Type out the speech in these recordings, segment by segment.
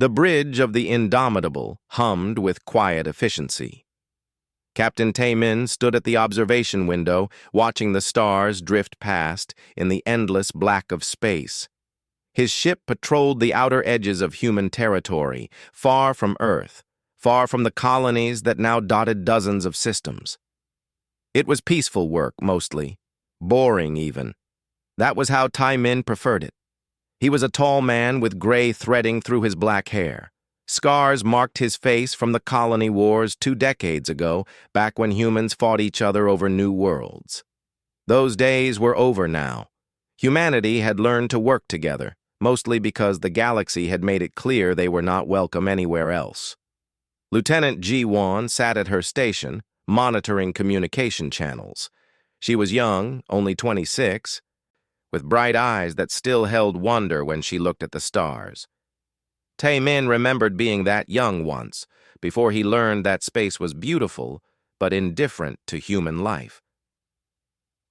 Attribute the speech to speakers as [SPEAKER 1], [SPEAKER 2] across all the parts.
[SPEAKER 1] The bridge of the Indomitable hummed with quiet efficiency. Captain Taemin stood at the observation window, watching the stars drift past in the endless black of space. His ship patrolled the outer edges of human territory, far from Earth, far from the colonies that now dotted dozens of systems. It was peaceful work, mostly. Boring, even. That was how Taemin preferred it. He was a tall man with gray threading through his black hair. Scars marked his face from the colony wars 2 decades ago, back when humans fought each other over new worlds. Those days were over now. Humanity had learned to work together, mostly because the galaxy had made it clear they were not welcome anywhere else. Lieutenant Ji-won sat at her station, monitoring communication channels. She was young, only 26, with bright eyes that still held wonder when she looked at the stars. Taemin remembered being that young once, before he learned that space was beautiful, but indifferent to human life.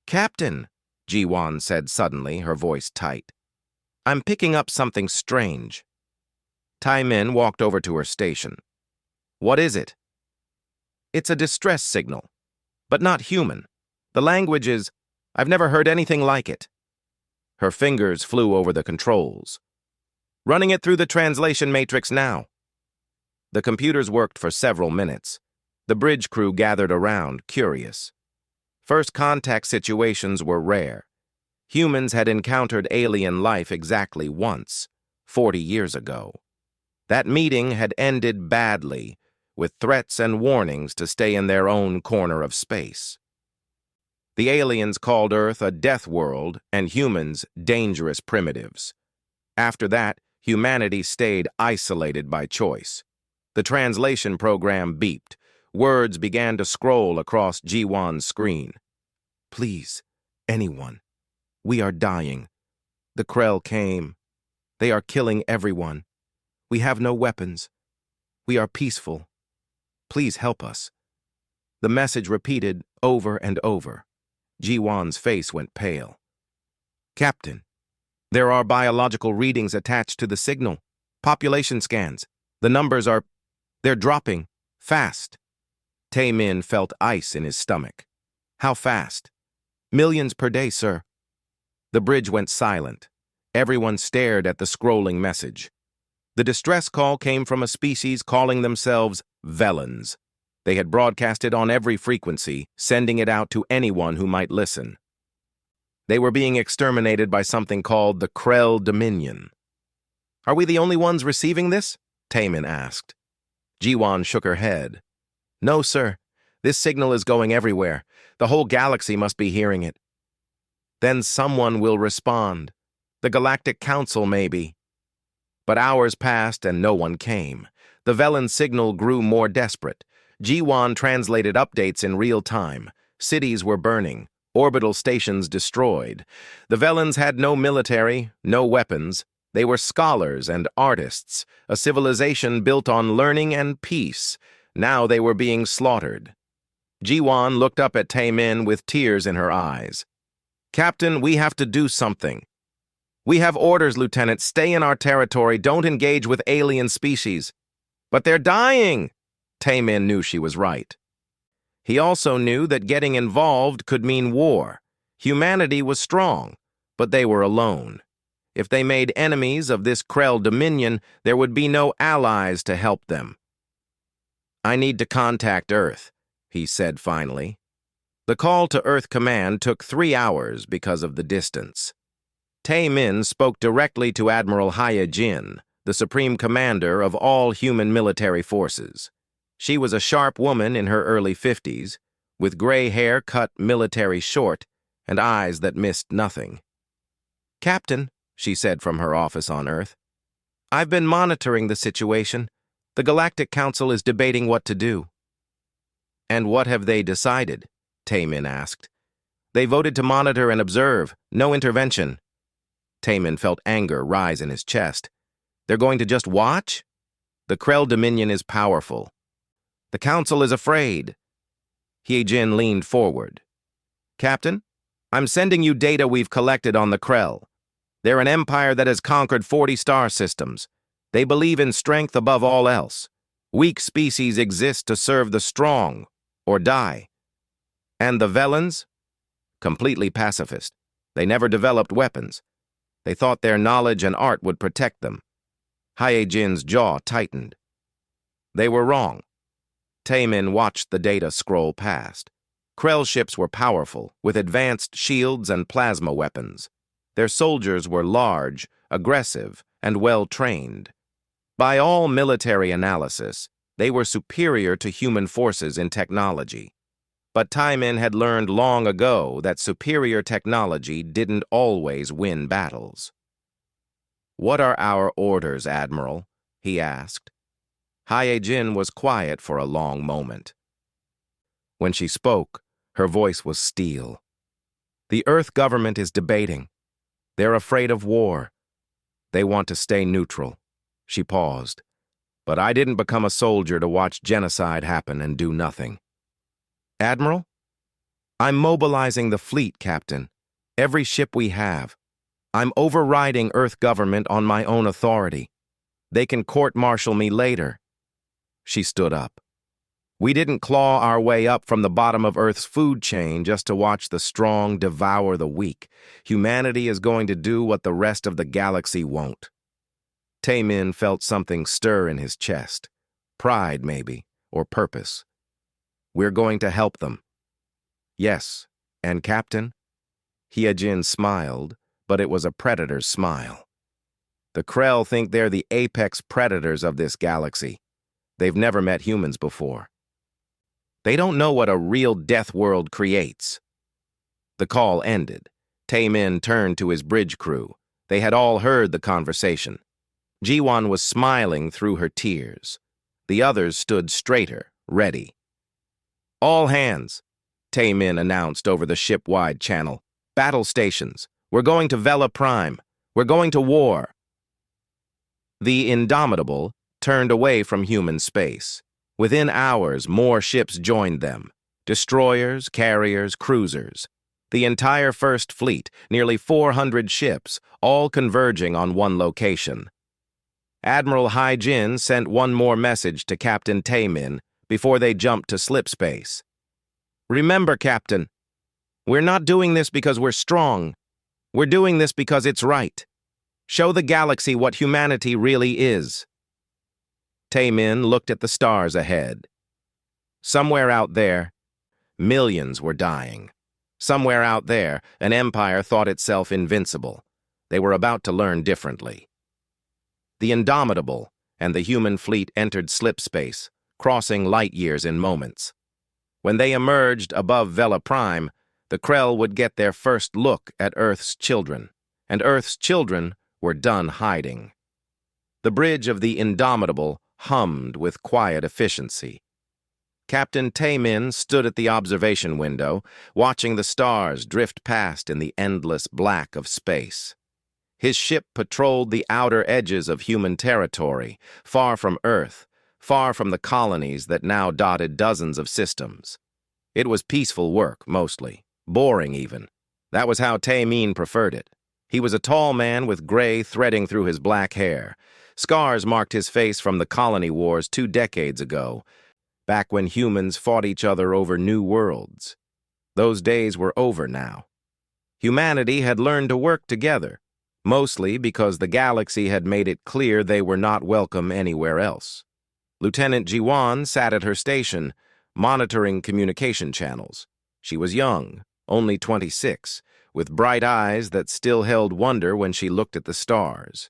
[SPEAKER 1] "Captain," Ji-won said suddenly, her voice tight. "I'm picking up something strange." Taemin walked over to her station. "What is it?" "It's a distress signal, but not human. The language is... I've never heard anything like it." Her fingers flew over the controls. "Running it through the translation matrix now." The computers worked for several minutes. The bridge crew gathered around, curious. First contact situations were rare. Humans had encountered alien life exactly once, 40 years ago. That meeting had ended badly, with threats and warnings to stay in their own corner of space. The aliens called Earth a death world and humans dangerous primitives. After that, humanity stayed isolated by choice. The translation program beeped. Words began to scroll across Ji-won's screen. "Please, anyone. We are dying. The Krell came. They are killing everyone. We have no weapons. We are peaceful. Please help us." The message repeated over and over. Ji-won's face went pale. "Captain, there are biological readings attached to the signal. Population scans. The numbers are... they're dropping. Fast." Taemin felt ice in his stomach. "How fast?" "Millions per day, sir." The bridge went silent. Everyone stared at the scrolling message. The distress call came from a species calling themselves Velans. They had broadcast it on every frequency, sending it out to anyone who might listen. They were being exterminated by something called the Krell Dominion. "Are we the only ones receiving this?" Taemin asked. Ji-won shook her head. "No, sir. This signal is going everywhere. The whole galaxy must be hearing it." "Then someone will respond. The Galactic Council, maybe." But hours passed and no one came. The Velan signal grew more desperate. Ji-won translated updates in real time. Cities were burning. Orbital stations destroyed. The Velans had no military, no weapons. They were scholars and artists, a civilization built on learning and peace. Now they were being slaughtered. Ji-won looked up at Taemin with tears in her eyes. "Captain, we have to do something." "We have orders, Lieutenant. Stay in our territory. Don't engage with alien species." "But they're dying!" Taemin knew she was right. He also knew that getting involved could mean war. Humanity was strong, but they were alone. If they made enemies of this Krell Dominion, there would be no allies to help them. "I need to contact Earth," he said finally. The call to Earth Command took 3 hours because of the distance. Taemin spoke directly to Admiral Haya Jin, the Supreme Commander of all human military forces. She was a sharp woman in her early 50s, with gray hair cut military short and eyes that missed nothing. "Captain," she said from her office on Earth, "I've been monitoring the situation. The Galactic Council is debating what to do." "And what have they decided?" Taemin asked. "They voted to monitor and observe. No intervention." Taemin felt anger rise in his chest. "They're going to just watch?" "The Krell Dominion is powerful. The Council is afraid." Hyejin leaned forward. "Captain, I'm sending you data we've collected on the Krell. They're an empire that has conquered 40 star systems. They believe in strength above all else. Weak species exist to serve the strong, or die. And the Velans? Completely pacifist. They never developed weapons. They thought their knowledge and art would protect them. Hyejin's jaw tightened. They were wrong. Taemin watched the data scroll past. Krell ships were powerful, with advanced shields and plasma weapons. Their soldiers were large, aggressive, and well-trained. By all military analysis, they were superior to human forces in technology. But Taemin had learned long ago that superior technology didn't always win battles. "What are our orders, Admiral?" he asked. Hyejin was quiet for a long moment. When she spoke, her voice was steel. "The Earth government is debating. They're afraid of war. They want to stay neutral." She paused. "But I didn't become a soldier to watch genocide happen and do nothing." "Admiral? I'm mobilizing the fleet, Captain. Every ship we have. I'm overriding Earth government on my own authority. They can court-martial me later." She stood up. "We didn't claw our way up from the bottom of Earth's food chain just to watch the strong devour the weak. Humanity is going to do what the rest of the galaxy won't." Taemin felt something stir in his chest. Pride, maybe, or purpose. "We're going to help them." "Yes, and Captain?" Hyejin smiled, but it was a predator's smile. "The Krell think they're the apex predators of this galaxy. They've never met humans before. They don't know what a real death world creates." The call ended. Taemin turned to his bridge crew. They had all heard the conversation. Jiwon was smiling through her tears. The others stood straighter, ready. "All hands," Taemin announced over the ship-wide channel. "Battle stations. We're going to Vela Prime. We're going to war." The Indomitable turned away from human space. Within hours, more ships joined them. Destroyers, carriers, cruisers. The entire First Fleet, nearly 400 ships, all converging on one location. Admiral Hyejin sent one more message to Captain Taemin before they jumped to slipspace. "Remember, Captain, we're not doing this because we're strong. We're doing this because it's right. Show the galaxy what humanity really is." Taemin looked at the stars ahead. Somewhere out there, millions were dying. Somewhere out there, an empire thought itself invincible. They were about to learn differently. The Indomitable and the human fleet entered slipspace, crossing light years in moments. When they emerged above Vela Prime, the Krell would get their first look at Earth's children, and Earth's children were done hiding. The bridge of the Indomitable hummed with quiet efficiency. Captain Taemin stood at the observation window, watching the stars drift past in the endless black of space. His ship patrolled the outer edges of human territory, far from Earth, far from the colonies that now dotted dozens of systems. It was peaceful work, mostly. Boring, even. That was how Taemin preferred it. He was a tall man with gray threading through his black hair. Scars marked his face from the colony wars 2 decades ago, back when humans fought each other over new worlds. Those days were over now. Humanity had learned to work together, mostly because the galaxy had made it clear they were not welcome anywhere else. Lieutenant Jiwon sat at her station, monitoring communication channels. She was young, only 26, with bright eyes that still held wonder when she looked at the stars.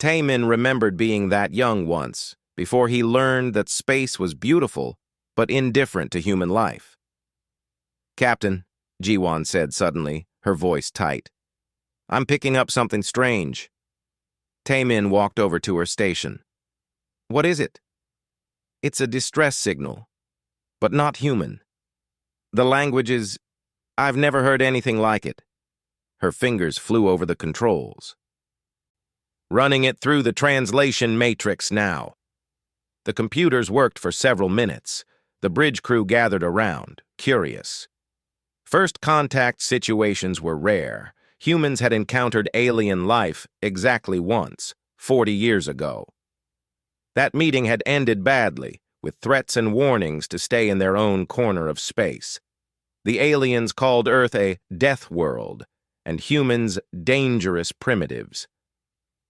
[SPEAKER 1] Taemin remembered being that young once, before he learned that space was beautiful, but indifferent to human life. "Captain," Jiwon said suddenly, her voice tight, "I'm picking up something strange." Taemin walked over to her station. "What is it?" "It's a distress signal, but not human. The language is... I've never heard anything like it." Her fingers flew over the controls. "Running it through the translation matrix now." The computers worked for several minutes. The bridge crew gathered around, curious. First contact situations were rare. Humans had encountered alien life exactly once, 40 years ago. That meeting had ended badly, with threats and warnings to stay in their own corner of space. The aliens called Earth a death world, and humans dangerous primitives.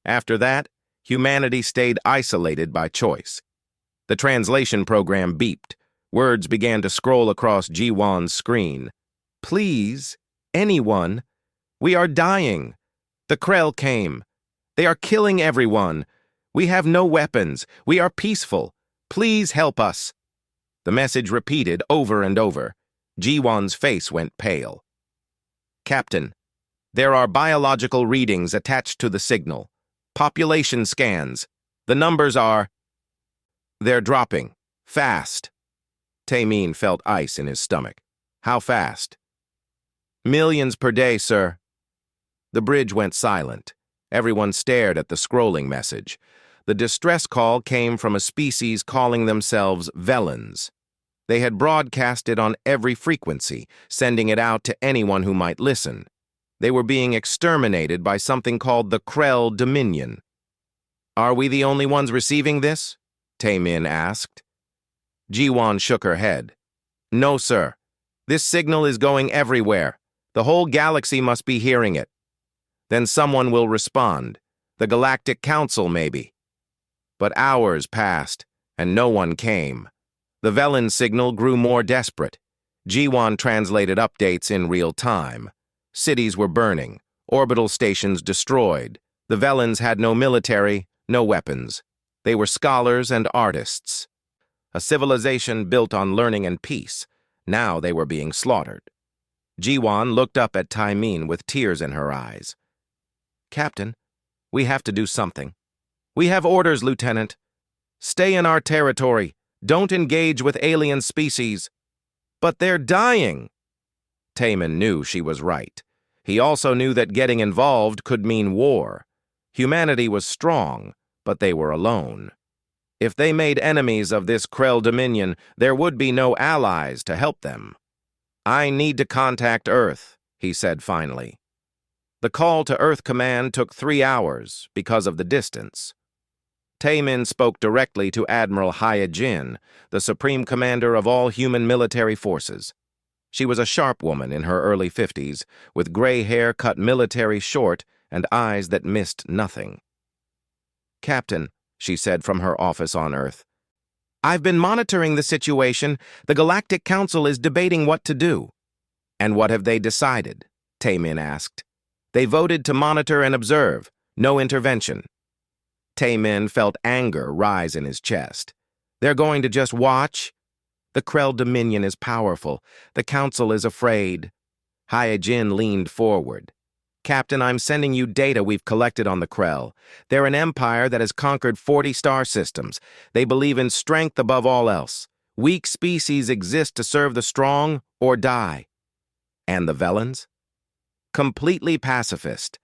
[SPEAKER 1] After that, humanity stayed isolated by choice. The translation program beeped. Words began to scroll across Ji-won's screen. Please, anyone, we are dying. The Krell came. They are killing everyone. We have no weapons. We are peaceful. Please help us. The message repeated over and over. Ji-won's face went pale. Captain, there are biological readings attached to the signal. Population scans. The numbers are... They're dropping. Fast. Taemin felt ice in his stomach. How fast? Millions per day, sir. The bridge went silent. Everyone stared at the scrolling message. The distress call came from a species calling themselves Velans. They had broadcast it on every frequency, sending it out to anyone who might listen. They were being exterminated by something called the Krell Dominion. Are we the only ones receiving this? Taemin asked. Ji-won shook her head. No, sir. This signal is going everywhere. The whole galaxy must be hearing it. Then someone will respond. The Galactic Council, maybe. But hours passed, and no one came. The Velan signal grew more desperate. Ji-won translated updates in real time. Cities were burning, orbital stations destroyed. The Velans had no military, no weapons. They were scholars and artists. A civilization built on learning and peace. Now they were being slaughtered. Ji-won looked up at Taemin with tears in her eyes. Captain, we have to do something. We have orders, Lieutenant. Stay in our territory. Don't engage with alien species. But they're dying. Taemin knew she was right. He also knew that getting involved could mean war. Humanity was strong, but they were alone. If they made enemies of this Krell Dominion, there would be no allies to help them. I need to contact Earth, he said finally. The call to Earth Command took 3 hours because of the distance. Taemin spoke directly to Admiral Hya-jin, the supreme commander of all human military forces. She was a sharp woman in her early 50s, with gray hair cut military short and eyes that missed nothing. Captain, she said from her office on Earth, I've been monitoring the situation. The Galactic Council is debating what to do. And what have they decided? Taemin asked. They voted to monitor and observe, no intervention. Taemin felt anger rise in his chest. They're going to just watch? The Krell Dominion is powerful. The Council is afraid. Hya-jin leaned forward. Captain, I'm sending you data we've collected on the Krell. They're an empire that has conquered 40 star systems. They believe in strength above all else. Weak species exist to serve the strong or die. And the Velans? Completely pacifist.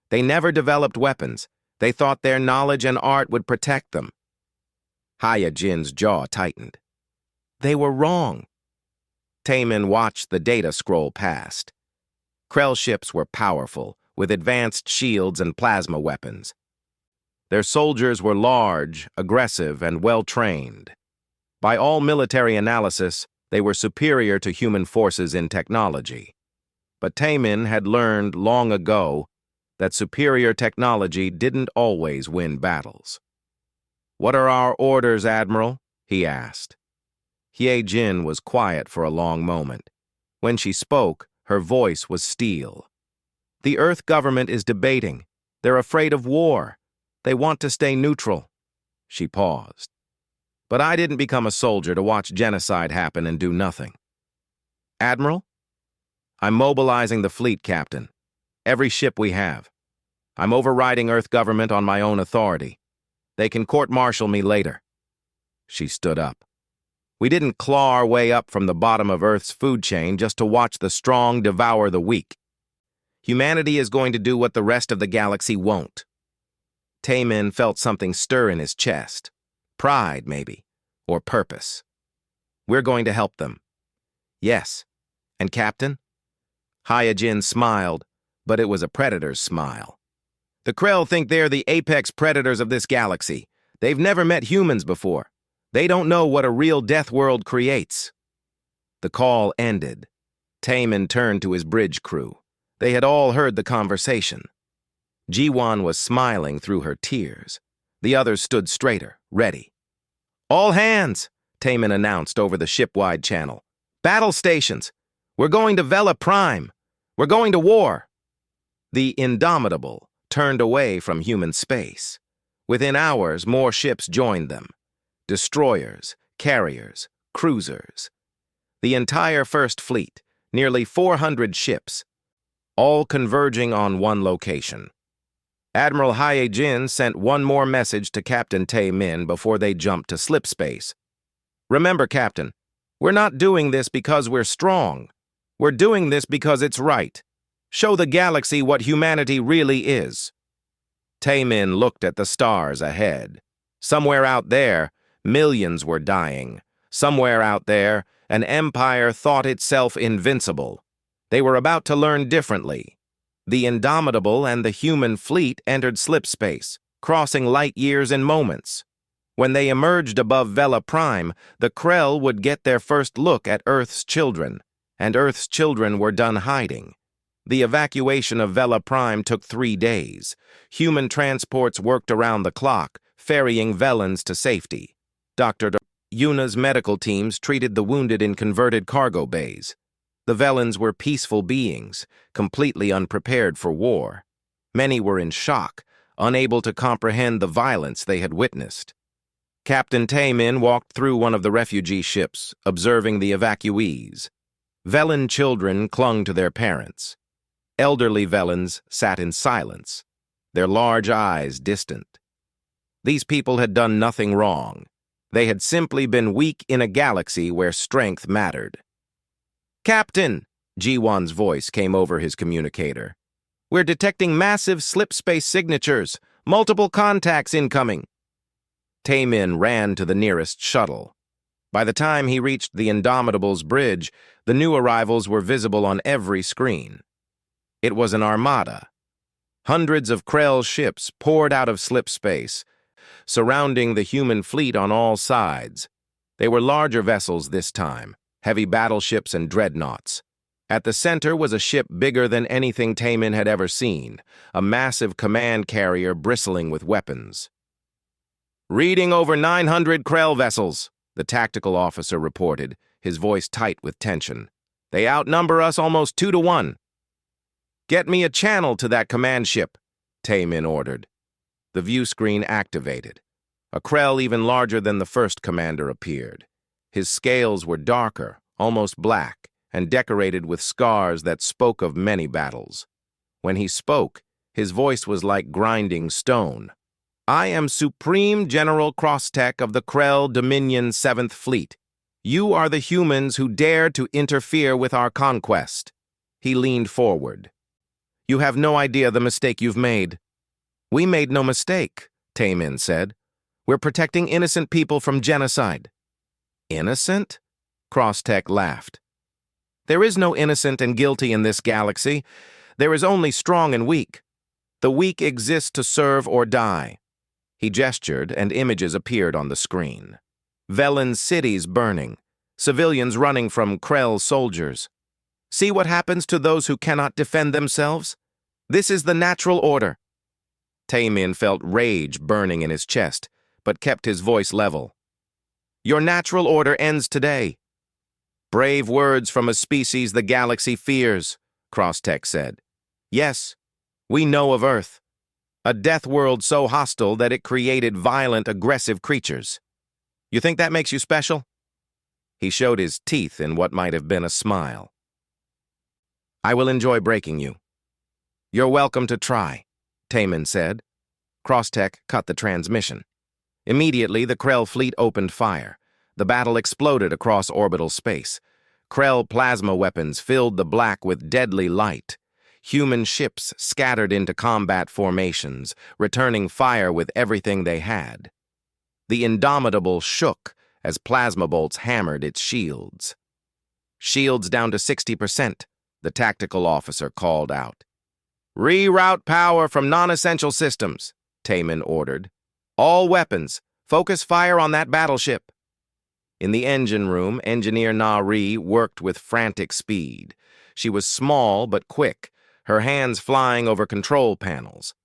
[SPEAKER 1] They never developed weapons. They thought their knowledge and art would protect them. Hya-jin's jaw tightened. They were wrong. Taemin watched the data scroll past. Krell ships were powerful, with advanced shields and plasma weapons. Their soldiers were large, aggressive, and well-trained. By all military analysis, they were superior to human forces in technology. But Taemin had learned long ago that superior technology didn't always win battles. What are our orders, Admiral? He asked. Hya-jin was quiet for a long moment. When she spoke, her voice was steel. The Earth government is debating. They're afraid of war. They want to stay neutral. She paused. But I didn't become a soldier to watch genocide happen and do nothing. Admiral? I'm mobilizing the fleet, Captain. Every ship we have. I'm overriding Earth government on my own authority. They can court-martial me later. She stood up. We didn't claw our way up from the bottom of Earth's food chain just to watch the strong devour the weak. Humanity is going to do what the rest of the galaxy won't. Taemin felt something stir in his chest. Pride, maybe, or purpose. We're going to help them. Yes. And Captain? Hya-jin smiled, but it was a predator's smile. The Krell think they're the apex predators of this galaxy. They've never met humans before. They don't know what a real death world creates. The call ended. Taemin turned to his bridge crew. They had all heard the conversation. Jiwan was smiling through her tears. The others stood straighter, ready. "All hands," Taemin announced over the ship-wide channel. "Battle stations. We're going to Vela Prime. We're going to war." The Indomitable turned away from human space. Within hours, more ships joined them. Destroyers, carriers, cruisers. The entire First Fleet, nearly 400 ships, all converging on one location. Admiral Hae Jin sent one more message to Captain Tae Min before they jumped to slipspace. "Remember, Captain, we're not doing this because we're strong. We're doing this because it's right. Show the galaxy what humanity really is." Tae Min looked at the stars ahead. Somewhere out there, millions were dying. Somewhere out there, an empire thought itself invincible. They were about to learn differently. The Indomitable and the human fleet entered slipspace, crossing light years in moments. When they emerged above Vela Prime, the Krell would get their first look at Earth's children, and Earth's children were done hiding. The evacuation of Vela Prime took 3 days. Human transports worked around the clock, ferrying Velans to safety. Dr. Yuna's medical teams treated the wounded in converted cargo bays. The Velans were peaceful beings, completely unprepared for war. Many were in shock, unable to comprehend the violence they had witnessed. Captain Tae Min walked through one of the refugee ships, observing the evacuees. Velan children clung to their parents. Elderly Velans sat in silence, their large eyes distant. These people had done nothing wrong. They had simply been weak in a galaxy where strength mattered. "Captain," Jiwan's voice came over his communicator. "We're detecting massive slipspace signatures. Multiple contacts incoming." Tae Min ran to the nearest shuttle. By the time he reached the Indomitable's bridge, the new arrivals were visible on every screen. It was an armada. Hundreds of Krell ships poured out of slipspace, surrounding the human fleet on all sides. They were larger vessels this time, heavy battleships and dreadnoughts. At the center was a ship bigger than anything Tae Min had ever seen, a massive command carrier bristling with weapons. "Reading over 900 Krell vessels," the tactical officer reported, his voice tight with tension. "They outnumber us almost 2 to 1. "Get me a channel to that command ship," Tae Min ordered. The view screen activated. A Krell even larger than the first commander appeared. His scales were darker, almost black, and decorated with scars that spoke of many battles. When he spoke, his voice was like grinding stone. "I am Supreme General Crosstech of the Krell Dominion 7th Fleet. You are the humans who dare to interfere with our conquest." He leaned forward. "You have no idea the mistake you've made." "We made no mistake," Tae Min said. "We're protecting innocent people from genocide." "Innocent?" Crosstech laughed. "There is no innocent and guilty in this galaxy. There is only strong and weak. The weak exist to serve or die." He gestured, and images appeared on the screen. Velan cities burning, civilians running from Krell soldiers. "See what happens to those who cannot defend themselves? This is the natural order." Tae Min felt rage burning in his chest, but kept his voice level. "Your natural order ends today." "Brave words from a species the galaxy fears," Crosstech said. "Yes, we know of Earth. A death world so hostile that it created violent, aggressive creatures. You think that makes you special?" He showed his teeth in what might have been a smile. "I will enjoy breaking you." "You're welcome to try," Tae Min said. Crosstech cut the transmission. Immediately, the Krell fleet opened fire. The battle exploded across orbital space. Krell plasma weapons filled the black with deadly light. Human ships scattered into combat formations, returning fire with everything they had. The Indomitable shook as plasma bolts hammered its shields. "Shields down to 60%, the tactical officer called out. Reroute power from non-essential systems, Taemin ordered. All weapons, focus fire on that battleship. In the engine room, Engineer Na-Ri worked with frantic speed. She was small but quick, her hands flying over control panels.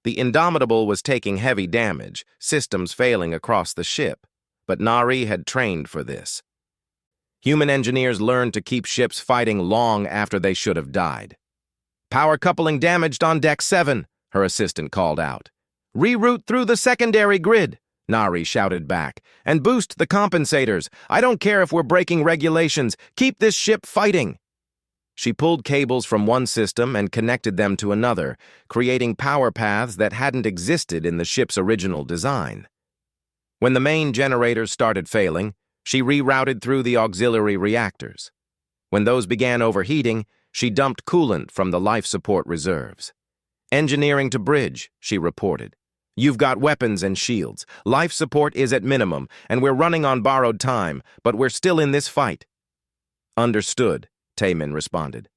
[SPEAKER 1] The Indomitable was taking heavy damage, systems failing across the ship, but Na-Ri had trained for this. Human engineers learned to keep ships fighting long after they should have died. Power coupling damaged on Deck 7, her assistant called out. Reroute through the secondary grid, Na-Ri shouted back, and boost the compensators. I don't care if we're breaking regulations. Keep this ship fighting. She pulled cables from one system and connected them to another, creating power paths that hadn't existed in the ship's original design. When the main generators started failing, she rerouted through the auxiliary reactors. When those began overheating, she dumped coolant from the life support reserves. Engineering to bridge, she reported. You've got weapons and shields. Life support is at minimum, and we're running on borrowed time, but we're still in this fight. Understood, Taemin responded.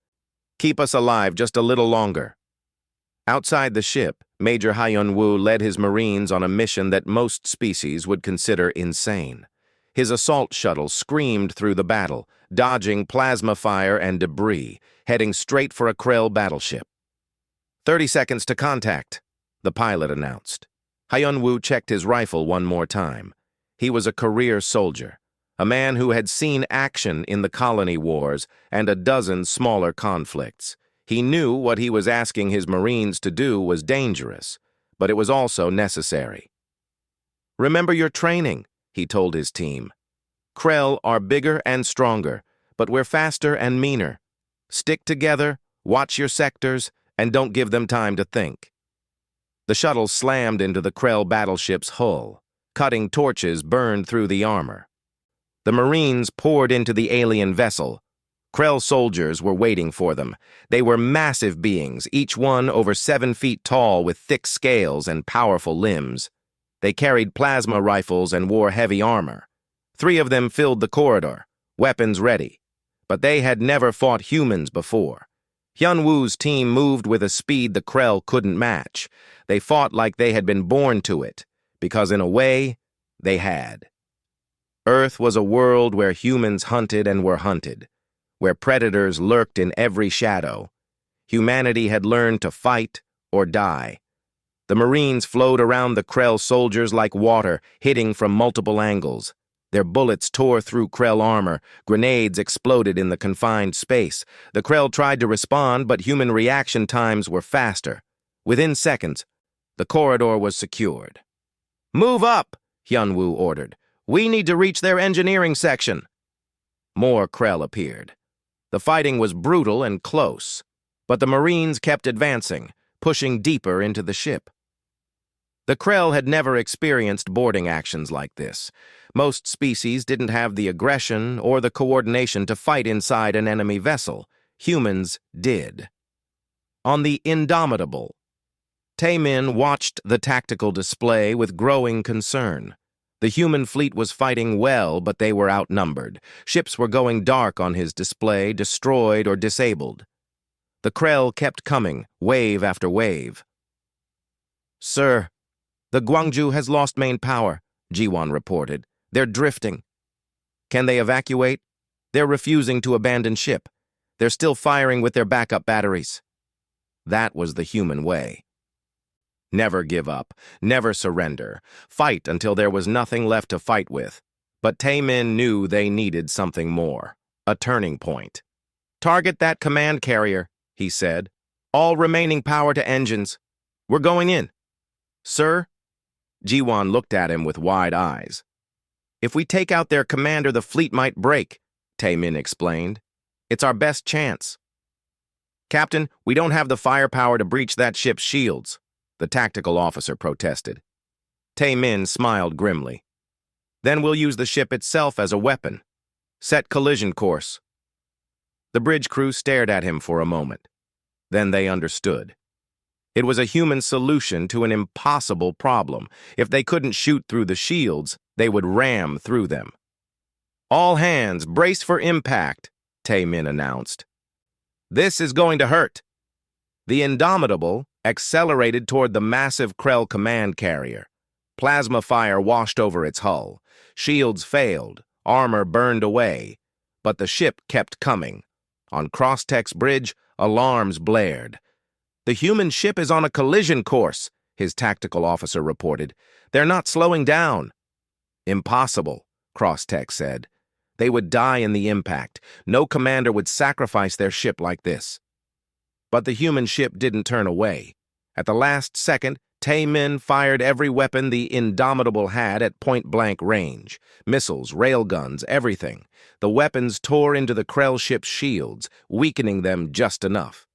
[SPEAKER 1] Keep us alive just a little longer. Outside the ship, Major Hyun-woo led his Marines on a mission that most species would consider insane. His assault shuttle screamed through the battle, dodging plasma fire and debris, heading straight for a Krell battleship. 30 seconds to contact, the pilot announced. Hyun-woo checked his rifle one more time. He was a career soldier, a man who had seen action in the colony wars and a dozen smaller conflicts. He knew what he was asking his Marines to do was dangerous, but it was also necessary. Remember your training, he told his team. Krell are bigger and stronger, but we're faster and meaner. Stick together, watch your sectors, and don't give them time to think. The shuttle slammed into the Krell battleship's hull. Cutting torches burned through the armor. The Marines poured into the alien vessel. Krell soldiers were waiting for them. They were massive beings, each one over 7 feet tall with thick scales and powerful limbs. They carried plasma rifles and wore heavy armor. 3 of them filled the corridor, weapons ready. But they had never fought humans before. Hyun-woo's team moved with a speed the Krell couldn't match. They fought like they had been born to it, because in a way, they had. Earth was a world where humans hunted and were hunted, where predators lurked in every shadow. Humanity had learned to fight or die. The Marines flowed around the Krell soldiers like water, hitting from multiple angles. Their bullets tore through Krell armor. Grenades exploded in the confined space. The Krell tried to respond, but human reaction times were faster. Within seconds, the corridor was secured. Move up, Hyun-woo ordered. We need to reach their engineering section. More Krell appeared. The fighting was brutal and close, but the Marines kept advancing, pushing deeper into the ship. The Krell had never experienced boarding actions like this. Most species didn't have the aggression or the coordination to fight inside an enemy vessel. Humans did. On the Indomitable, Taemin watched the tactical display with growing concern. The human fleet was fighting well, but they were outnumbered. Ships were going dark on his display, destroyed or disabled. The Krell kept coming, wave after wave. Sir, the Gwangju has lost main power, Ji-won reported. They're drifting. Can they evacuate? They're refusing to abandon ship. They're still firing with their backup batteries. That was the human way. Never give up, never surrender. Fight until there was nothing left to fight with. But Taemin knew they needed something more. A turning point. Target that command carrier, he said. All remaining power to engines. We're going in. Sir? Ji-won looked at him with wide eyes. If we take out their commander, the fleet might break, Taemin explained. It's our best chance. Captain, we don't have the firepower to breach that ship's shields, the tactical officer protested. Taemin smiled grimly. Then we'll use the ship itself as a weapon. Set collision course. The bridge crew stared at him for a moment. Then they understood. It was a human solution to an impossible problem. If they couldn't shoot through the shields, they would ram through them. All hands, brace for impact, Taemin announced. This is going to hurt. The Indomitable accelerated toward the massive Krell command carrier. Plasma fire washed over its hull. Shields failed, armor burned away, but the ship kept coming. On Crosstech's bridge, alarms blared. "The human ship is on a collision course," his tactical officer reported. "They're not slowing down." "Impossible," Crosstech said. "They would die in the impact. No commander would sacrifice their ship like this." But the human ship didn't turn away. At the last second, Tae-min fired every weapon the Indomitable had at point-blank range. Missiles, railguns, everything. The weapons tore into the Krell ship's shields, weakening them just enough.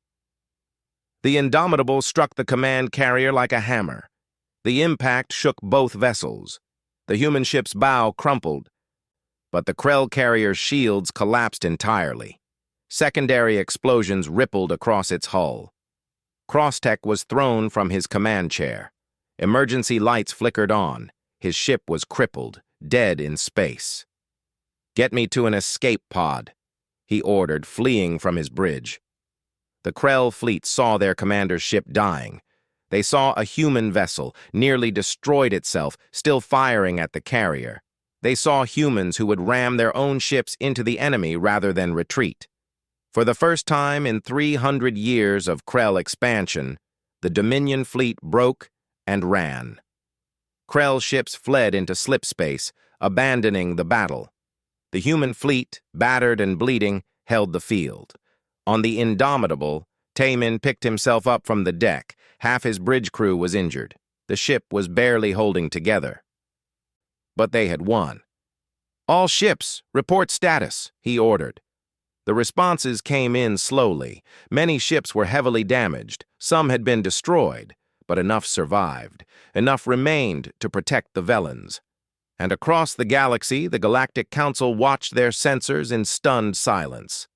[SPEAKER 1] The Indomitable struck the command carrier like a hammer. The impact shook both vessels. The human ship's bow crumpled, but the Krell carrier's shields collapsed entirely. Secondary explosions rippled across its hull. Crosstech was thrown from his command chair. Emergency lights flickered on. His ship was crippled, dead in space. "Get me to an escape pod," he ordered, fleeing from his bridge. The Krell fleet saw their commander's ship dying. They saw a human vessel, nearly destroyed itself, still firing at the carrier. They saw humans who would ram their own ships into the enemy rather than retreat. For the first time in 300 years of Krell expansion, the Dominion fleet broke and ran. Krell ships fled into slipspace, abandoning the battle. The human fleet, battered and bleeding, held the field. On the Indomitable, Tae-min picked himself up from the deck. Half his bridge crew was injured. The ship was barely holding together. But they had won. "All ships, report status," he ordered. The responses came in slowly. Many ships were heavily damaged. Some had been destroyed, but enough survived. Enough remained to protect the Velans. And across the galaxy, the Galactic Council watched their sensors in stunned silence.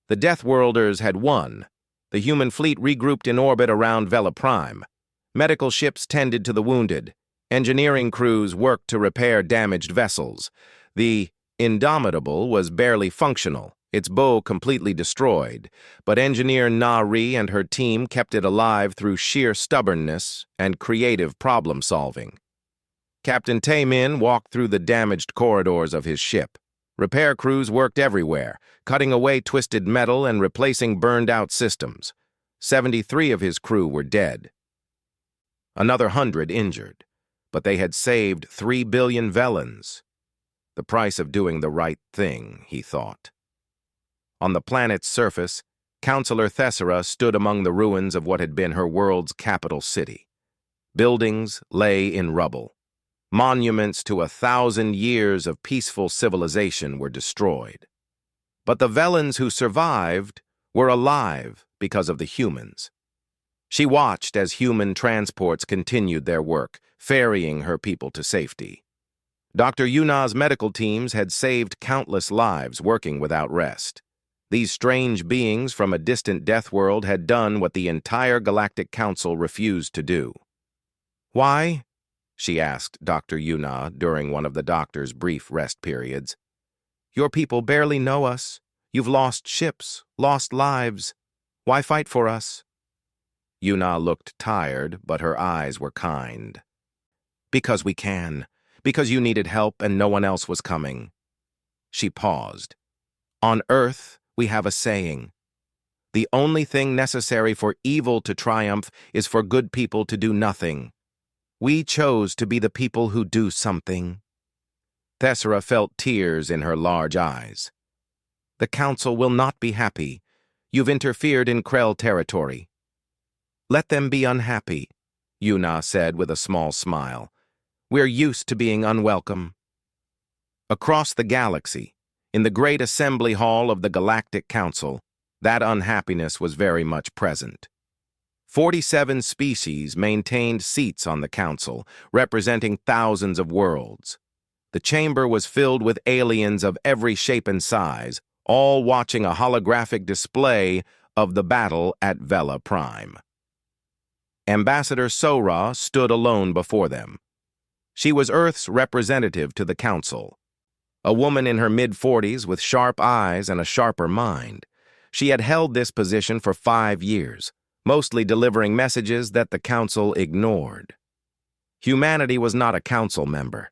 [SPEAKER 1] The Deathworlders had won. The human fleet regrouped in orbit around Vela Prime. Medical ships tended to the wounded. Engineering crews worked to repair damaged vessels. The Indomitable was barely functional, its bow completely destroyed, but engineer Na-Ri and her team kept it alive through sheer stubbornness and creative problem-solving. Captain Tae-min walked through the damaged corridors of his ship. Repair crews worked everywhere, cutting away twisted metal and replacing burned-out systems. 73 of his crew were dead. Another 100 injured, but they had saved 3 billion Velans. The price of doing the right thing, he thought. On the planet's surface, Counselor Thessera stood among the ruins of what had been her world's capital city. Buildings lay in rubble. Monuments to 1,000 years of peaceful civilization were destroyed. But the Velans who survived were alive because of the humans. She watched as human transports continued their work, ferrying her people to safety. Dr. Yuna's medical teams had saved countless lives working without rest. These strange beings from a distant death world had done what the entire Galactic Council refused to do. "Why?" she asked Dr. Yuna during one of the doctor's brief rest periods. "Your people barely know us. You've lost ships, lost lives. Why fight for us?" Yuna looked tired, but her eyes were kind. "Because we can. Because you needed help and no one else was coming." She paused. "On Earth, we have a saying. The only thing necessary for evil to triumph is for good people to do nothing. We chose to be the people who do something." Thessera felt tears in her large eyes. "The Council will not be happy. You've interfered in Krell territory." "Let them be unhappy," Yuna said with a small smile. "We're used to being unwelcome." Across the galaxy, in the great assembly hall of the Galactic Council, that unhappiness was very much present. 47 species maintained seats on the council, representing thousands of worlds. The chamber was filled with aliens of every shape and size, all watching a holographic display of the battle at Vela Prime. Ambassador Sora stood alone before them. She was Earth's representative to the council. A woman in her mid-40s with sharp eyes and a sharper mind. She had held this position for 5 years. mostly delivering messages that the council ignored. Humanity was not a council member.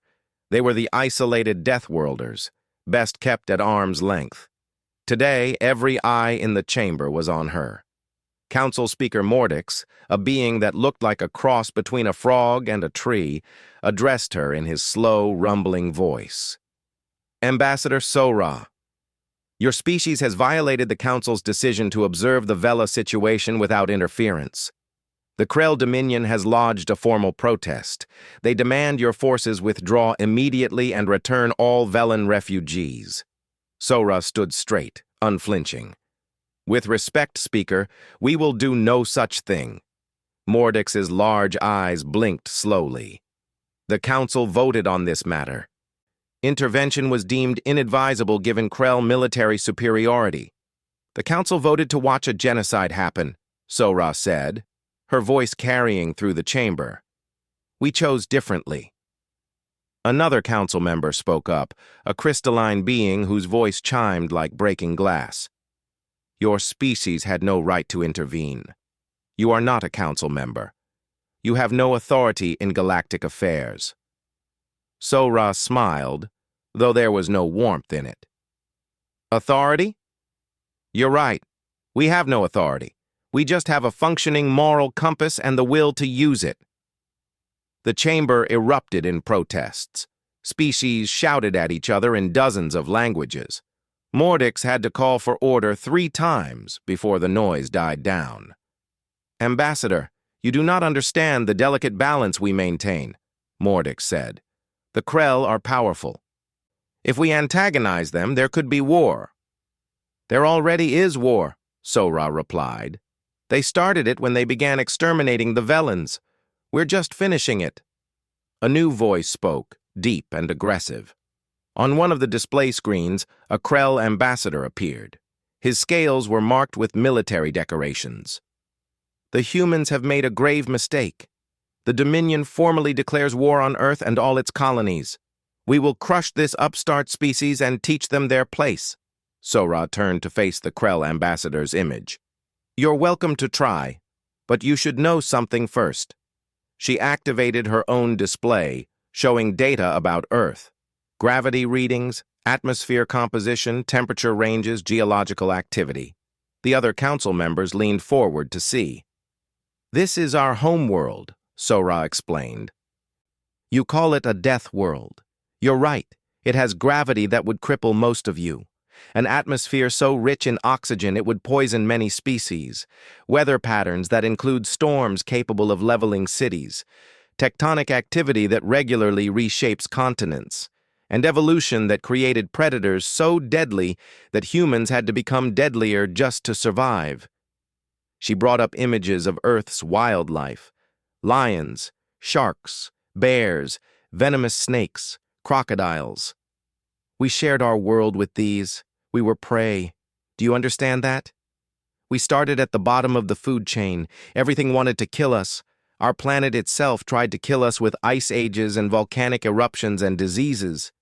[SPEAKER 1] They were the isolated Deathworlders, best kept at arm's length. Today, every eye in the chamber was on her. Council Speaker Mordix, a being that looked like a cross between a frog and a tree, addressed her in his slow, rumbling voice. Ambassador Sora, your species has violated the Council's decision to observe the Vela situation without interference. The Krell Dominion has lodged a formal protest. They demand your forces withdraw immediately and return all Velan refugees. Sora stood straight, unflinching. With respect, Speaker, we will do no such thing. Mordix's large eyes blinked slowly. The Council voted on this matter. Intervention was deemed inadvisable given Krell military superiority. The Council voted to watch a genocide happen, Sora said, her voice carrying through the chamber. We chose differently. Another council member spoke up, a crystalline being whose voice chimed like breaking glass. Your species had no right to intervene. You are not a council member. You have no authority in galactic affairs. Sora smiled, though there was no warmth in it. Authority? You're right. We have no authority. We just have a functioning moral compass and the will to use it. The chamber erupted in protests. Species shouted at each other in dozens of languages. Mordix had to call for order 3 times before the noise died down. Ambassador, you do not understand the delicate balance we maintain, Mordix said. The Krell are powerful. If we antagonize them, there could be war. There already is war, Sora replied. They started it when they began exterminating the Velans. We're just finishing it. A new voice spoke, deep and aggressive. On one of the display screens, a Krell ambassador appeared. His scales were marked with military decorations. The humans have made a grave mistake. The Dominion formally declares war on Earth and all its colonies. We will crush this upstart species and teach them their place. Sora turned to face the Krell ambassador's image. You're welcome to try, but you should know something first. She activated her own display, showing data about Earth. Gravity readings, atmosphere composition, temperature ranges, geological activity. The other council members leaned forward to see. This is our home world, Sora explained. You call it a death world. You're right, it has gravity that would cripple most of you. An atmosphere so rich in oxygen it would poison many species. Weather patterns that include storms capable of leveling cities. Tectonic activity that regularly reshapes continents. And evolution that created predators so deadly that humans had to become deadlier just to survive. She brought up images of Earth's wildlife. Lions, sharks, bears, venomous snakes, crocodiles. We shared our world with these. We were prey. Do you understand that? We started at the bottom of the food chain. Everything wanted to kill us. Our planet itself tried to kill us with ice ages and volcanic eruptions and diseases.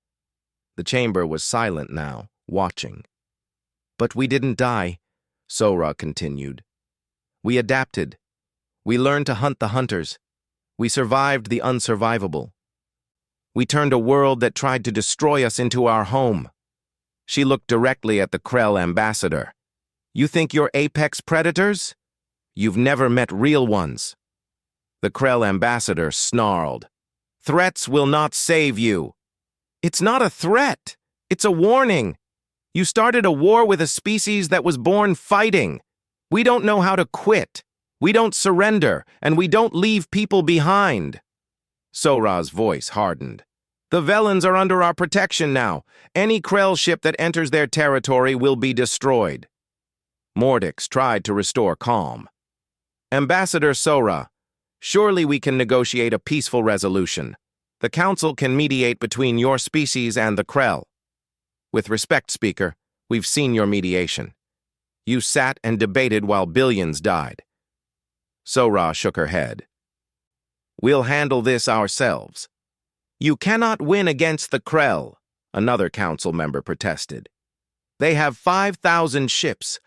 [SPEAKER 1] The chamber was silent now, watching. But we didn't die, Sora continued. We adapted. We learned to hunt the hunters. We survived the unsurvivable. We turned a world that tried to destroy us into our home. She looked directly at the Krell ambassador. You think you're apex predators? You've never met real ones. The Krell ambassador snarled. Threats will not save you. It's not a threat. It's a warning. You started a war with a species that was born fighting. We don't know how to quit. We don't surrender, and we don't leave people behind. Sora's voice hardened. The Velans are under our protection now. Any Krell ship that enters their territory will be destroyed. Mordix tried to restore calm. Ambassador Sora, surely we can negotiate a peaceful resolution. The Council can mediate between your species and the Krell. With respect, Speaker, we've seen your mediation. You sat and debated while billions died. Sora shook her head. We'll handle this ourselves. You cannot win against the Krell, another council member protested. They have 5,000 ships,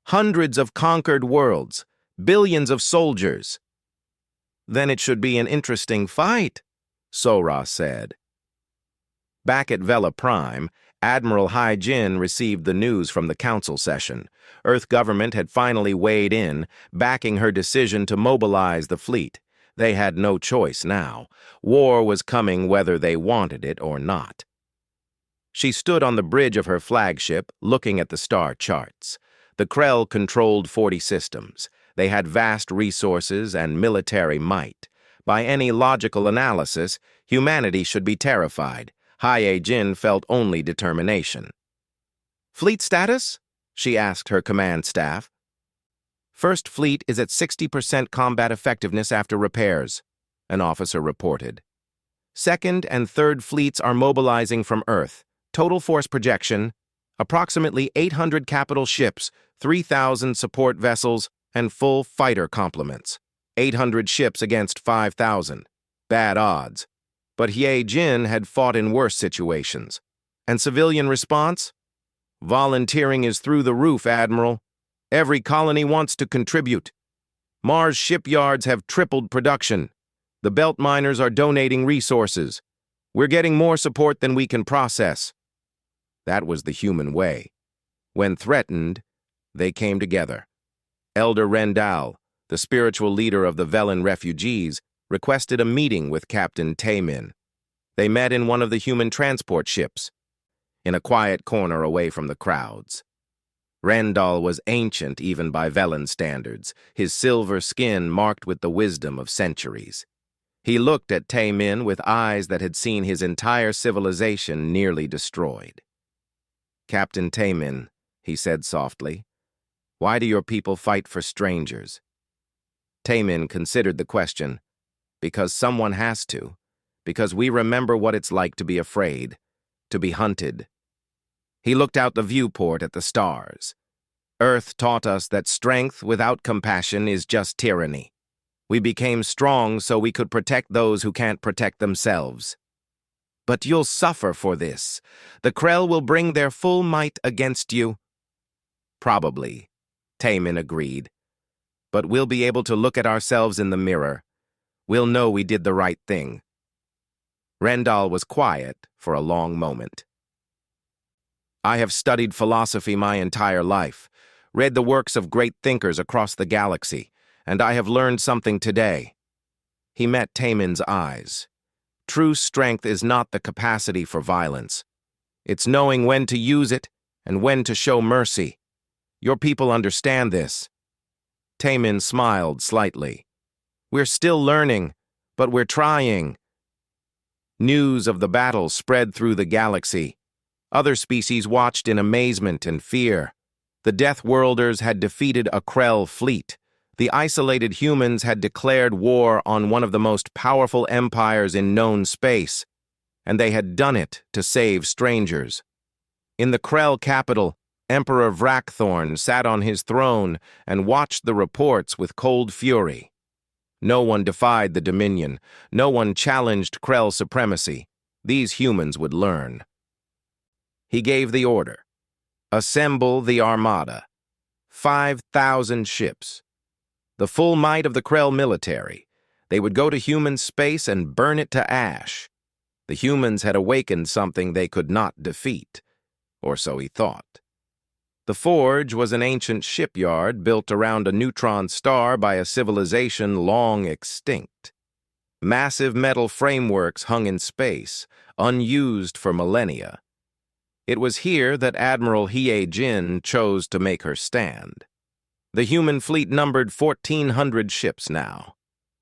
[SPEAKER 1] hundreds of conquered worlds, Billions of soldiers. Then it should be an interesting fight, Sora said. Back at Vela Prime, Admiral Hai Jin received the news from the council session. Earth government had finally weighed in, backing her decision to mobilize the fleet. They had no choice now. War was coming whether they wanted it or not. She stood on the bridge of her flagship, looking at the star charts. The Krell controlled 40 systems. They had vast resources and military might. By any logical analysis, humanity should be terrified. Hai Jin felt only determination. "Fleet status?" she asked her command staff. "First Fleet is at 60% combat effectiveness after repairs," an officer reported. "Second and Third Fleets are mobilizing from Earth. Total force projection, approximately 800 capital ships, 3,000 support vessels, and full fighter complements. 800 ships against 5,000. Bad odds. But Hai Jin had fought in worse situations. And civilian response? Volunteering is through the roof, Admiral. Every colony wants to contribute. Mars shipyards have tripled production. The belt miners are donating resources. We're getting more support than we can process. That was the human way. When threatened, they came together. Elder Rendal, the spiritual leader of the Velan refugees, requested a meeting with Captain Taemin. They met in one of the human transport ships, in a quiet corner away from the crowds. Rendal was ancient even by Velan standards, his silver skin marked with the wisdom of centuries. He looked at Taemin with eyes that had seen his entire civilization nearly destroyed. "Captain Taemin," he said softly, "why do your people fight for strangers?" Taemin considered the question. "Because someone has to. Because we remember what it's like to be afraid, to be hunted." He looked out the viewport at the stars. Earth taught us that strength without compassion is just tyranny. We became strong so we could protect those who can't protect themselves. But you'll suffer for this. The Krell will bring their full might against you. Probably, Taemin agreed. But we'll be able to look at ourselves in the mirror. We'll know we did the right thing. Rendal was quiet for a long moment. "I have studied philosophy my entire life, read the works of great thinkers across the galaxy, and I have learned something today." He met Taemin's eyes. True strength is not the capacity for violence. It's knowing when to use it and when to show mercy. Your people understand this. Taemin smiled slightly. "We're still learning, but we're trying." News of the battle spread through the galaxy. Other species watched in amazement and fear. The Deathworlders had defeated a Krell fleet. The isolated humans had declared war on one of the most powerful empires in known space, and they had done it to save strangers. In the Krell capital, Emperor Vrakthorn sat on his throne and watched the reports with cold fury. No one defied the Dominion. No one challenged Krell supremacy. These humans would learn. He gave the order. Assemble the Armada. 5,000 ships. The full might of the Krell military. They would go to human space and burn it to ash. The humans had awakened something they could not defeat, or so he thought. The Forge was an ancient shipyard built around a neutron star by a civilization long extinct. Massive metal frameworks hung in space, unused for millennia. It was here that Admiral Hai Jin chose to make her stand. The human fleet numbered 1,400 ships now.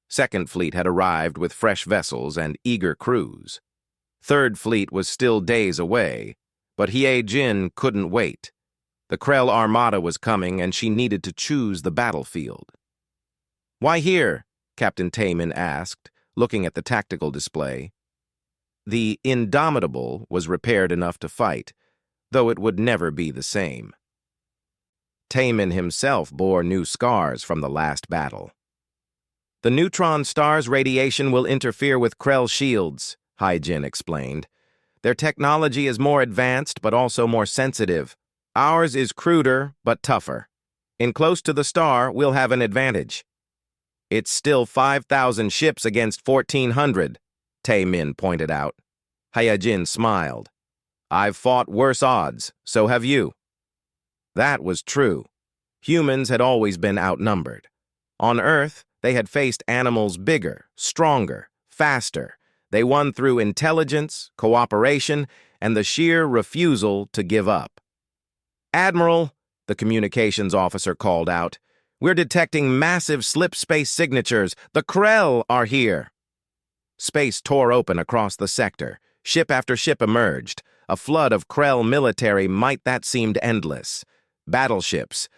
[SPEAKER 1] Second Fleet had arrived with fresh vessels and eager crews. Third Fleet was still days away, but Hai Jin couldn't wait. The Krell Armada was coming, and she needed to choose the battlefield. "Why here?" Captain Taemin asked, looking at the tactical display. The Indomitable was repaired enough to fight, though it would never be the same. Taemin himself bore new scars from the last battle. "The neutron star's radiation will interfere with Krell shields," Hai Jin explained. "Their technology is more advanced but also more sensitive. Ours is cruder but tougher. In close to the star, we'll have an advantage. It's still 5,000 ships against 1,400, Tae-min pointed out. Hyejin smiled. I've fought worse odds, so have you. That was true. Humans had always been outnumbered. On Earth, they had faced animals bigger, stronger, faster. They won through intelligence, cooperation, and the sheer refusal to give up. Admiral, the communications officer called out, we're detecting massive slip space signatures. The Krell are here. Space tore open across the sector. Ship after ship emerged. A flood of Krell military might that seemed endless. Battleships,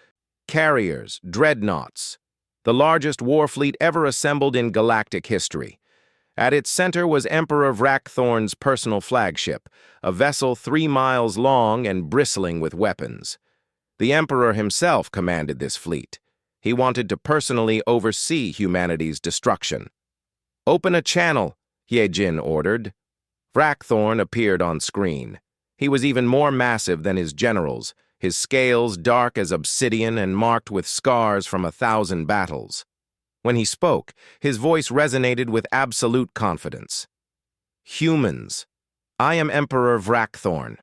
[SPEAKER 1] carriers, dreadnoughts. The largest war fleet ever assembled in galactic history. At its center was Emperor Vrackthorn's personal flagship, a vessel 3 miles long and bristling with weapons. The Emperor himself commanded this fleet. He wanted to personally oversee humanity's destruction. Open a channel, Hyejin ordered. Vrackthorn appeared on screen. He was even more massive than his generals, his scales dark as obsidian and marked with scars from 1,000 battles. When he spoke, his voice resonated with absolute confidence. Humans, I am Emperor Vrackthorn.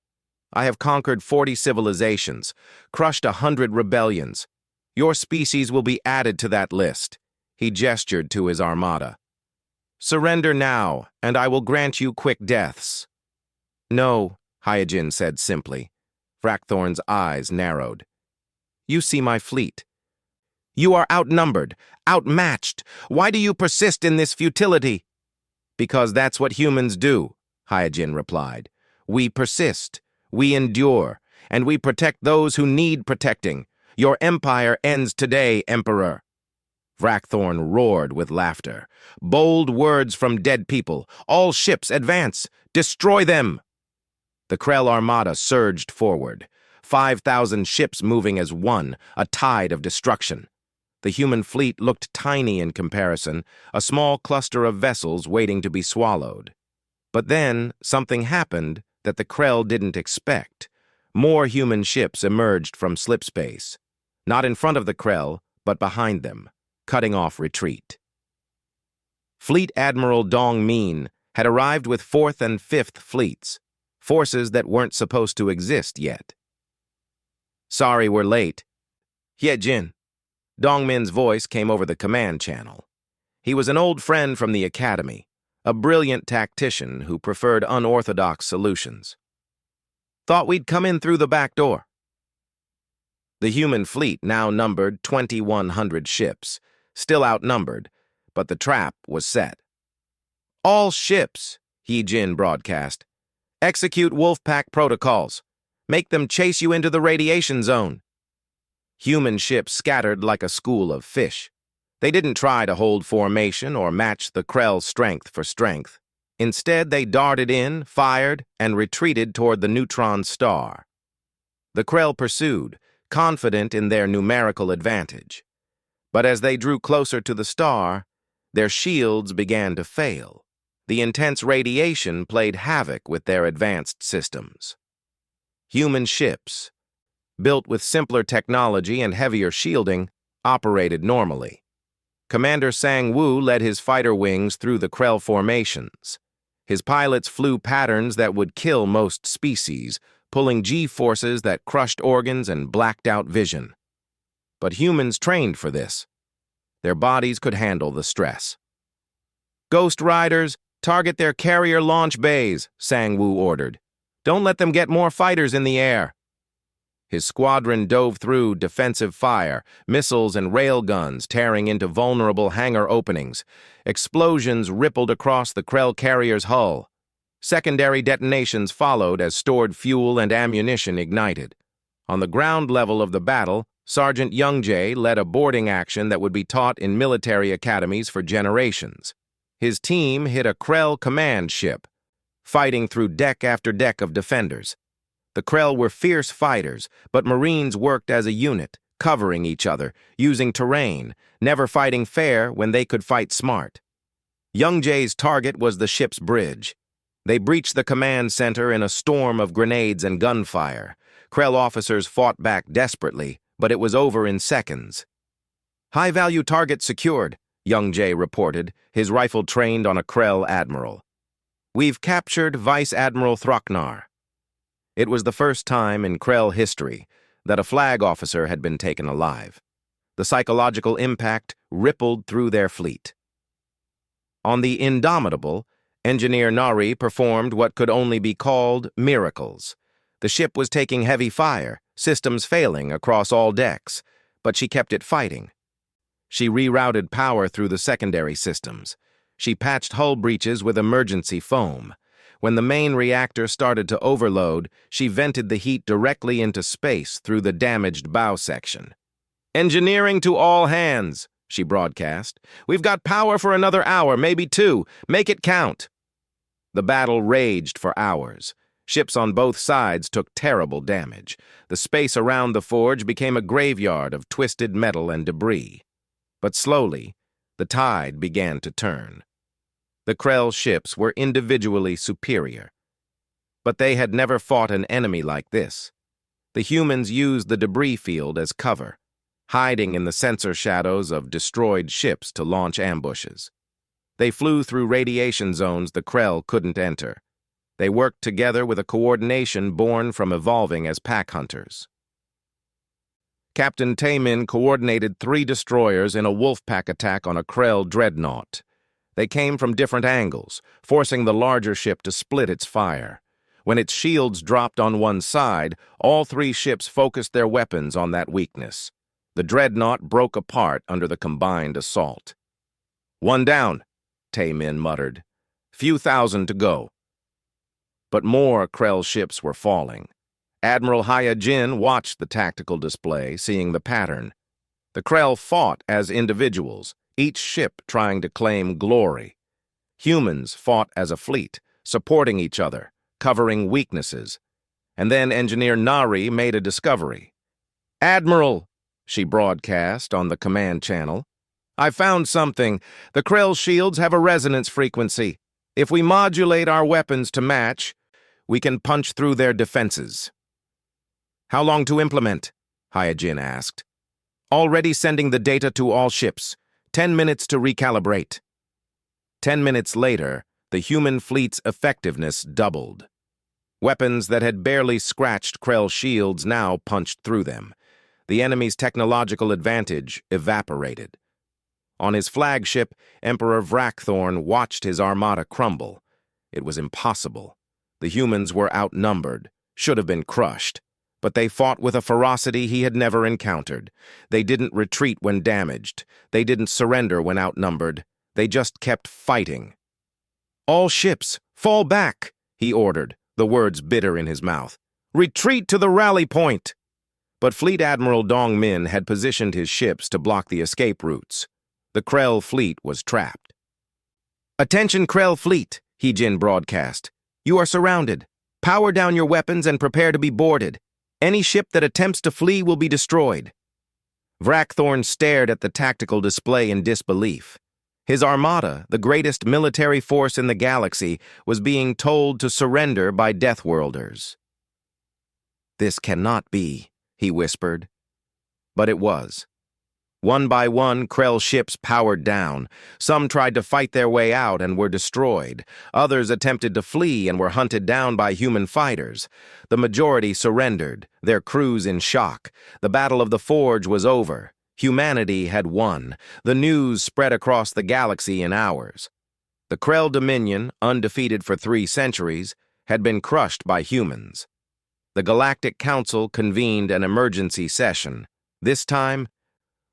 [SPEAKER 1] I have conquered 40 civilizations, crushed 100 rebellions. Your species will be added to that list. He gestured to his armada. Surrender now, and I will grant you quick deaths. No, Hyejin said simply. Vrackthorn's eyes narrowed. You see my fleet. You are outnumbered, outmatched. Why do you persist in this futility? Because that's what humans do, Hyejin replied. We persist, we endure, and we protect those who need protecting. Your empire ends today, Emperor. Vrackthorn roared with laughter. Bold words from dead people. All ships advance. Destroy them. The Krell armada surged forward. 5,000 ships moving as one, a tide of destruction. The human fleet looked tiny in comparison, a small cluster of vessels waiting to be swallowed. But then something happened that the Krell didn't expect. More human ships emerged from slipspace. Not in front of the Krell, but behind them, cutting off retreat. Fleet Admiral Dong-min had arrived with 4th and 5th fleets, forces that weren't supposed to exist yet. Sorry we're late. Hyejin. Dong-min's voice came over the command channel. He was an old friend from the academy, a brilliant tactician who preferred unorthodox solutions. Thought we'd come in through the back door. The human fleet now numbered 2,100 ships, still outnumbered, but the trap was set. All ships, Hyejin broadcast. Execute Wolfpack protocols. Make them chase you into the radiation zone. Human ships scattered like a school of fish. They didn't try to hold formation or match the Krell's strength for strength. Instead, they darted in, fired, and retreated toward the neutron star. The Krell pursued, confident in their numerical advantage. But as they drew closer to the star, their shields began to fail. The intense radiation played havoc with their advanced systems. Human ships, built with simpler technology and heavier shielding, operated normally. Commander Sang-woo led his fighter wings through the Krell formations. His pilots flew patterns that would kill most species, pulling G-forces that crushed organs and blacked out vision. But humans trained for this. Their bodies could handle the stress. Ghost Riders, target their carrier launch bays, Sang-woo ordered. Don't let them get more fighters in the air. His squadron dove through defensive fire, missiles and railguns tearing into vulnerable hangar openings. Explosions rippled across the Krell carrier's hull. Secondary detonations followed as stored fuel and ammunition ignited. On the ground level of the battle, Sergeant Youngjae led a boarding action that would be taught in military academies for generations. His team hit a Krell command ship, fighting through deck after deck of defenders. The Krell were fierce fighters, but Marines worked as a unit, covering each other, using terrain, never fighting fair when they could fight smart. Youngjae's target was the ship's bridge. They breached the command center in a storm of grenades and gunfire. Krell officers fought back desperately, but it was over in seconds. "High-value target secured," young Jay reported, his rifle trained on a Krell admiral. "We've captured Vice Admiral Throcknar." It was the first time in Krell history that a flag officer had been taken alive. The psychological impact rippled through their fleet. On the Indomitable, Engineer Nari performed what could only be called miracles. The ship was taking heavy fire, systems failing across all decks, but she kept it fighting. She rerouted power through the secondary systems. She patched hull breaches with emergency foam. When the main reactor started to overload, she vented the heat directly into space through the damaged bow section. "Engineering to all hands," she broadcast. "We've got power for another hour, maybe 2. Make it count." The battle raged for hours. Ships on both sides took terrible damage. The space around the forge became a graveyard of twisted metal and debris. But slowly, the tide began to turn. The Krell ships were individually superior. But they had never fought an enemy like this. The humans used the debris field as cover, hiding in the sensor shadows of destroyed ships to launch ambushes. They flew through radiation zones the Krell couldn't enter. They worked together with a coordination born from evolving as pack hunters. Captain Taemin coordinated 3 destroyers in a wolf-pack attack on a Krell dreadnought. They came from different angles, forcing the larger ship to split its fire. When its shields dropped on one side, all 3 ships focused their weapons on that weakness. The dreadnought broke apart under the combined assault. "One down," Taemin muttered. "Few thousand to go." But more Krell ships were falling. Admiral Haya-Jin watched the tactical display, seeing the pattern. The Krell fought as individuals, each ship trying to claim glory. Humans fought as a fleet, supporting each other, covering weaknesses. And then Engineer Nari made a discovery. "Admiral," she broadcast on the command channel, "I found something. The Krell shields have a resonance frequency. If we modulate our weapons to match, we can punch through their defenses." "How long to implement?" Haya-Jin asked. "Already sending the data to all ships. 10 minutes to recalibrate." 10 minutes later, the human fleet's effectiveness doubled. Weapons that had barely scratched Krell shields now punched through them. The enemy's technological advantage evaporated. On his flagship, Emperor Vrackthorn watched his armada crumble. It was impossible. The humans were outnumbered, should have been crushed. But they fought with a ferocity he had never encountered. They didn't retreat when damaged. They didn't surrender when outnumbered. They just kept fighting. "All ships, fall back," he ordered, the words bitter in his mouth. "Retreat to the rally point." But Fleet Admiral Dong Min had positioned his ships to block the escape routes. The Krell fleet was trapped. "Attention Krell fleet," He-Jin broadcast. "You are surrounded. Power down your weapons and prepare to be boarded. Any ship that attempts to flee will be destroyed." Vrackthorn stared at the tactical display in disbelief. His armada, the greatest military force in the galaxy, was being told to surrender by Deathworlders. "This cannot be," he whispered. But it was. One by one, Krell ships powered down. Some tried to fight their way out and were destroyed. Others attempted to flee and were hunted down by human fighters. The majority surrendered, their crews in shock. The Battle of the Forge was over. Humanity had won. The news spread across the galaxy in hours. The Krell Dominion, undefeated for 3 centuries, had been crushed by humans. The Galactic Council convened an emergency session. This time,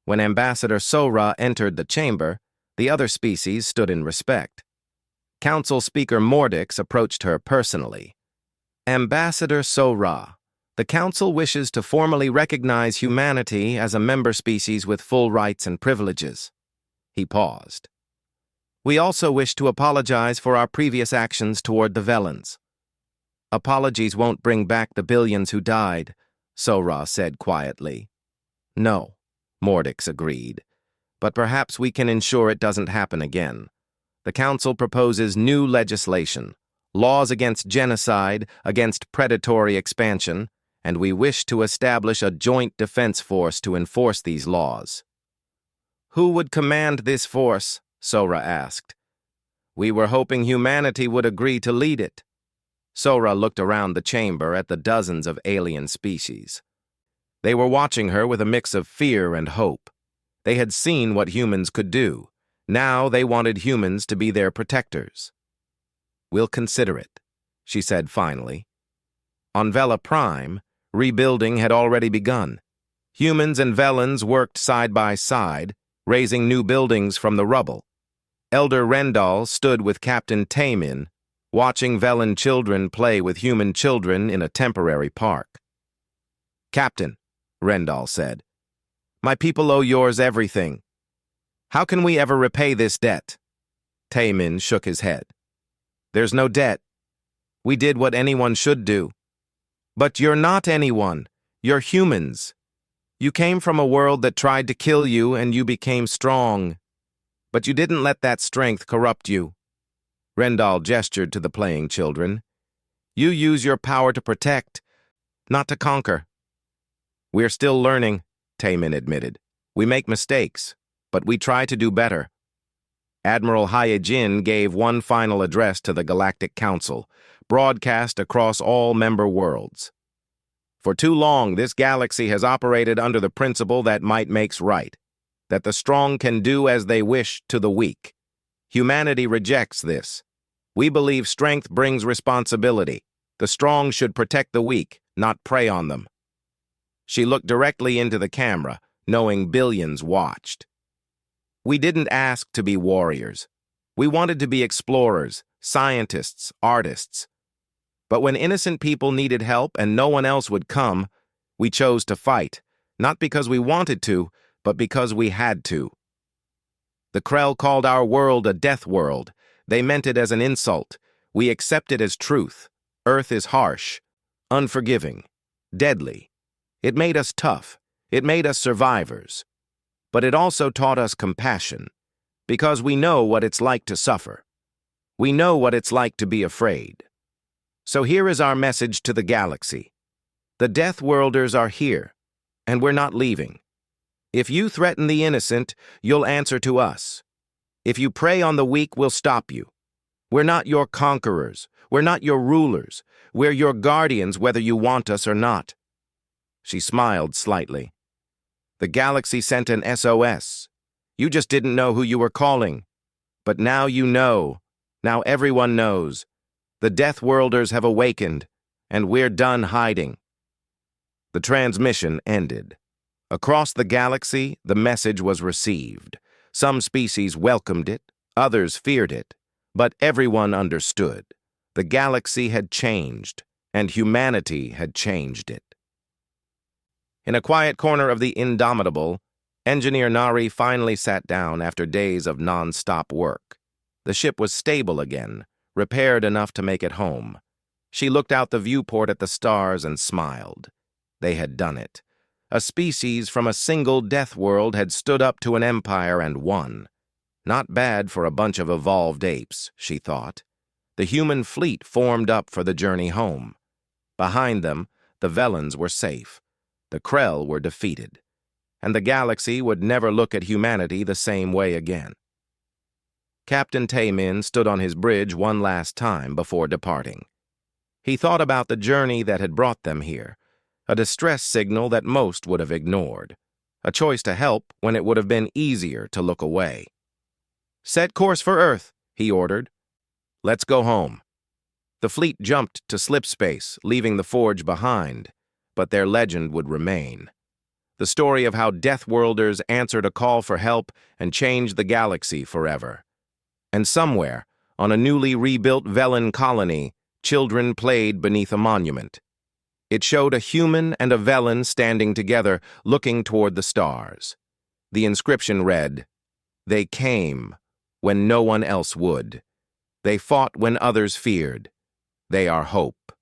[SPEAKER 1] when Ambassador Sora entered the chamber, the other species stood in respect. Council Speaker Mordix approached her personally. "Ambassador Sora, the Council wishes to formally recognize humanity as a member species with full rights and privileges." He paused. "We also wish to apologize for our previous actions toward the Velans." "Apologies won't bring back the billions who died," Sora said quietly. "No," Mordix agreed. "But perhaps we can ensure it doesn't happen again. The Council proposes new legislation, laws against genocide, against predatory expansion, and we wish to establish a joint defense force to enforce these laws." "Who would command this force?" Sora asked. "We were hoping humanity would agree to lead it." Sora looked around the chamber at the dozens of alien species. They were watching her with a mix of fear and hope. They had seen what humans could do. Now they wanted humans to be their protectors. "We'll consider it," she said finally. On Vela Prime, rebuilding had already begun. Humans and Velans worked side by side, raising new buildings from the rubble. Elder Rendal stood with Captain Taemin, watching Velan children play with human children in a temporary park. "Captain," Rendal said, "my people owe yours everything. How can we ever repay this debt?" Taemin shook his head. "There's no debt. We did what anyone should do." "But you're not anyone. You're humans. You came from a world that tried to kill you and you became strong. But you didn't let that strength corrupt you." Rendal gestured to the playing children. "You use your power to protect, not to conquer." "We're still learning," Taemin admitted. "We make mistakes, but we try to do better." Admiral Hyejin gave one final address to the Galactic Council, broadcast across all member worlds. "For too long, this galaxy has operated under the principle that might makes right, that the strong can do as they wish to the weak. Humanity rejects this. We believe strength brings responsibility. The strong should protect the weak, not prey on them." She looked directly into the camera, knowing billions watched. "We didn't ask to be warriors. We wanted to be explorers, scientists, artists. But when innocent people needed help and no one else would come, we chose to fight, not because we wanted to, but because we had to. The Krell called our world a death world. They meant it as an insult. We accept it as truth. Earth is harsh, unforgiving, deadly. It made us tough. It made us survivors. But it also taught us compassion, because we know what it's like to suffer. We know what it's like to be afraid. So here is our message to the galaxy. The Deathworlders are here, and we're not leaving. If you threaten the innocent, you'll answer to us. If you prey on the weak, we'll stop you. We're not your conquerors. We're not your rulers. We're your guardians whether you want us or not." She smiled slightly. "The galaxy sent an SOS. You just didn't know who you were calling. But now you know. Now everyone knows. The Deathworlders have awakened, and we're done hiding." The transmission ended. Across the galaxy, the message was received. Some species welcomed it, others feared it, but everyone understood. The galaxy had changed, and humanity had changed it. In a quiet corner of the Indomitable, Engineer Nari finally sat down after days of non-stop work. The ship was stable again, repaired enough to make it home. She looked out the viewport at the stars and smiled. They had done it. A species from a single death world had stood up to an empire and won. Not bad for a bunch of evolved apes, she thought. The human fleet formed up for the journey home. Behind them, the Velans were safe. The Krell were defeated. And the galaxy would never look at humanity the same way again. Captain Taemin stood on his bridge one last time before departing. He thought about the journey that had brought them here, a distress signal that most would have ignored, a choice to help when it would have been easier to look away. "Set course for Earth," he ordered. "Let's go home." The fleet jumped to slipspace, leaving the forge behind, but their legend would remain. The story of how Deathworlders answered a call for help and changed the galaxy forever. And somewhere, on a newly rebuilt Velan colony, children played beneath a monument. It showed a human and a Velan standing together, looking toward the stars. The inscription read, "They came when no one else would. They fought when others feared. They are hope."